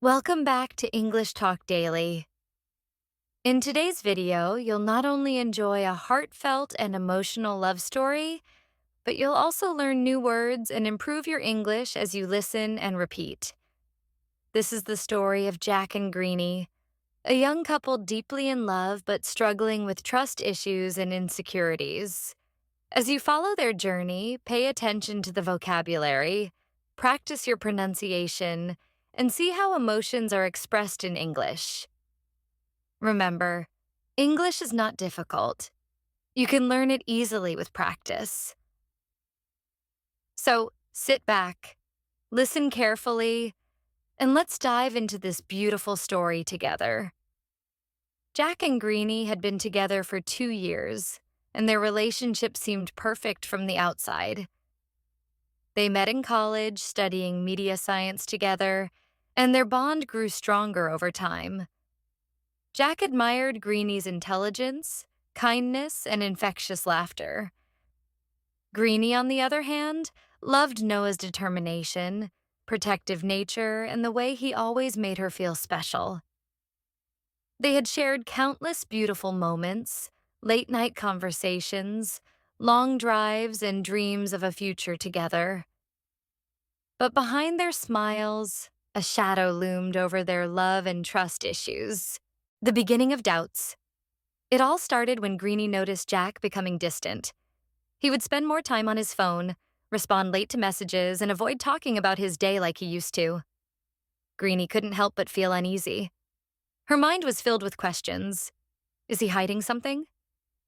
Welcome back to English Talk Daily. In today's video, you'll not only enjoy a heartfelt and emotional love story, but you'll also learn new words and improve your English as you listen and repeat. This is the story of Jack and Greeny, a young couple deeply in love but struggling with trust issues and insecurities. As you follow their journey, pay attention to the vocabulary, practice your pronunciation, and see how emotions are expressed in English. Remember, English is not difficult. You can learn it easily with practice. So sit back, listen carefully, and let's dive into this beautiful story together. Jack and Greeny had been together for 2 years, and their relationship seemed perfect from the outside. They met in college, studying media science together, and their bond grew stronger over time. Jack admired Greeny's intelligence, kindness, and infectious laughter. Greeny, on the other hand, loved Noah's determination, protective nature, and the way he always made her feel special. They had shared countless beautiful moments, late-night conversations, long drives, and dreams of a future together. But behind their smiles, a shadow loomed over their love and trust issues. The beginning of doubts. It all started when Greeny noticed Jack becoming distant. He would spend more time on his phone, respond late to messages, and avoid talking about his day like he used to. Greeny couldn't help but feel uneasy. Her mind was filled with questions. Is he hiding something?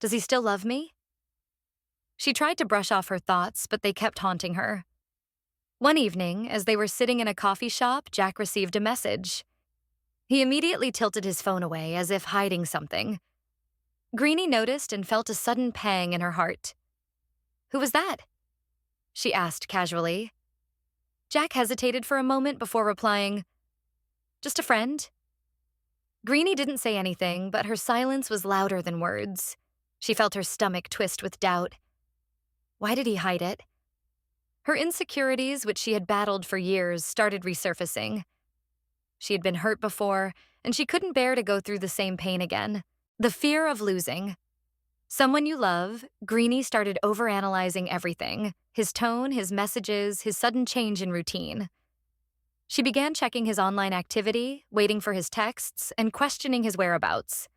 Does he still love me? She tried to brush off her thoughts, but they kept haunting her. One evening, as they were sitting in a coffee shop, Jack received a message. He immediately tilted his phone away, as if hiding something. Greeny noticed and felt a sudden pang in her heart. "Who was that?" she asked casually. Jack hesitated for a moment before replying, "Just a friend." Greeny didn't say anything, but her silence was louder than words. She felt her stomach twist with doubt. Why did he hide it? Her insecurities, which she had battled for years, started resurfacing. She had been hurt before, and she couldn't bear to go through the same pain again. The fear of losing. Someone you love, Greeny started overanalyzing everything: his tone, his messages, his sudden change in routine. She began checking his online activity, waiting for his texts, and questioning his whereabouts.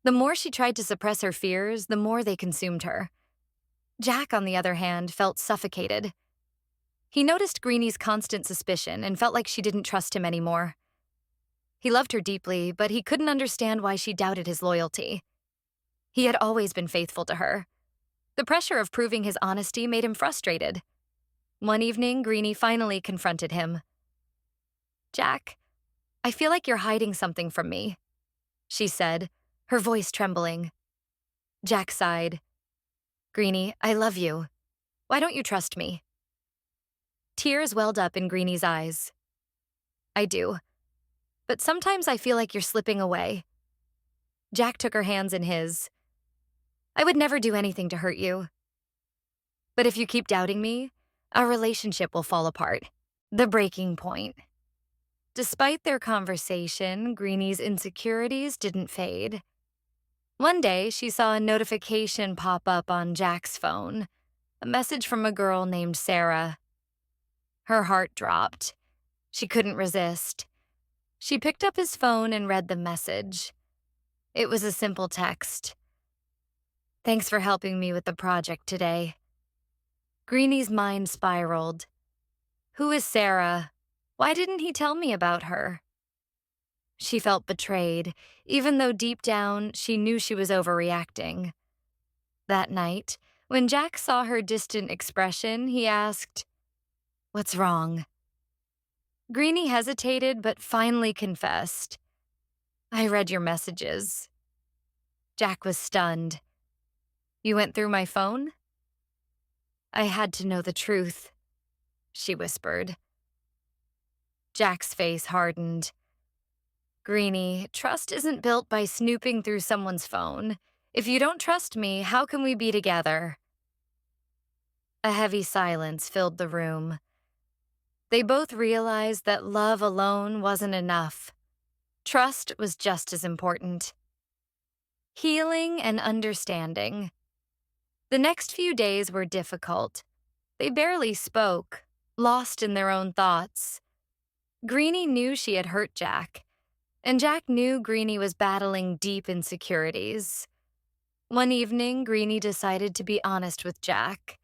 The more she tried to suppress her fears, the more they consumed her. Jack, on the other hand, felt suffocated. He noticed Greeny's constant suspicion and felt like she didn't trust him anymore. He loved her deeply, but he couldn't understand why she doubted his loyalty. He had always been faithful to her. The pressure of proving his honesty made him frustrated. One evening, Greeny finally confronted him. "Jack, I feel like you're hiding something from me," she said, her voice trembling. Jack sighed. "Greeny, I love you. Why don't you trust me?" Tears welled up in Greeny's eyes. "I do. But sometimes I feel like you're slipping away." Jack took her hands in his. "I would never do anything to hurt you. But if you keep doubting me, our relationship will fall apart." The breaking point. Despite their conversation, Greeny's insecurities didn't fade. One day, she saw a notification pop up on Jack's phone, a message from a girl named Sarah. Her heart dropped. She couldn't resist. She picked up his phone and read the message. It was a simple text. "Thanks for helping me with the project today." Greeny's mind spiraled. Who is Sarah? Why didn't he tell me about her? She felt betrayed, even though deep down she knew she was overreacting. That night, when Jack saw her distant expression, he asked, "What's wrong?" Greeny hesitated but finally confessed, "I read your messages." Jack was stunned. "You went through my phone?" "I had to know the truth," she whispered. Jack's face hardened. "Greeny, trust isn't built by snooping through someone's phone. If you don't trust me, how can we be together?" A heavy silence filled the room. They both realized that love alone wasn't enough. Trust was just as important. Healing and understanding. The next few days were difficult. They barely spoke, lost in their own thoughts. Greeny knew she had hurt Jack, and Jack knew Greeny was battling deep insecurities. One evening, Greeny decided to be honest with Jack.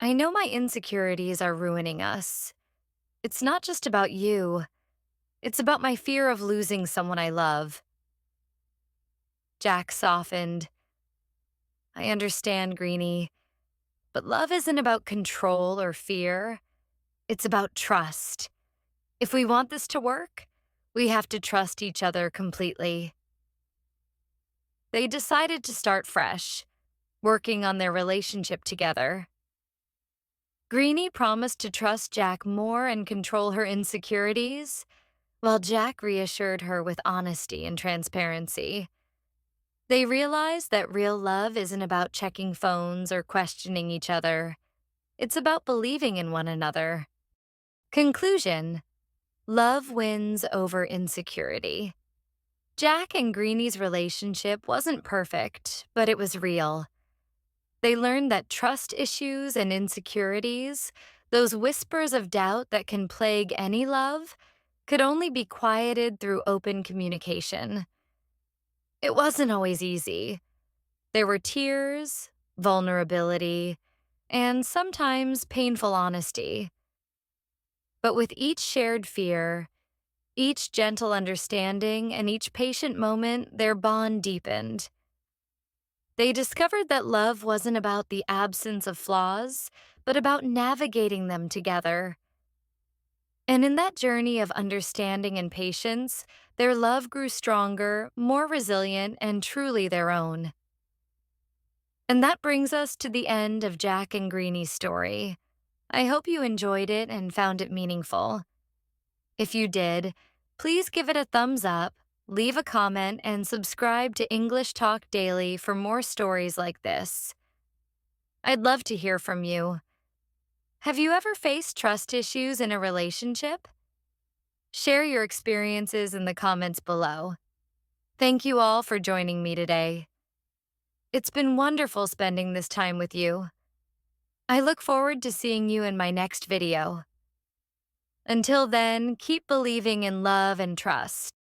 "I know my insecurities are ruining us. It's not just about you. It's about my fear of losing someone I love." Jack softened. "I understand, Greeny, but love isn't about control or fear. It's about trust. If we want this to work, we have to trust each other completely." They decided to start fresh, working on their relationship together. Greeny promised to trust Jack more and control her insecurities, while Jack reassured her with honesty and transparency. They realized that real love isn't about checking phones or questioning each other. It's about believing in one another. Conclusion: love wins over insecurity. Jack and Greeny's relationship wasn't perfect, but it was real. They learned that trust issues and insecurities, those whispers of doubt that can plague any love, could only be quieted through open communication. It wasn't always easy. There were tears, vulnerability, and sometimes painful honesty. But with each shared fear, each gentle understanding, and each patient moment, their bond deepened. They discovered that love wasn't about the absence of flaws, but about navigating them together. And in that journey of understanding and patience, their love grew stronger, more resilient, and truly their own. And that brings us to the end of Jack and Greeny's story. I hope you enjoyed it and found it meaningful. If you did, please give it a thumbs up, leave a comment, and subscribe to English Talk Daily for more stories like this. I'd love to hear from you. Have you ever faced trust issues in a relationship? Share your experiences in the comments below. Thank you all for joining me today. It's been wonderful spending this time with you. I look forward to seeing you in my next video. Until then, keep believing in love and trust.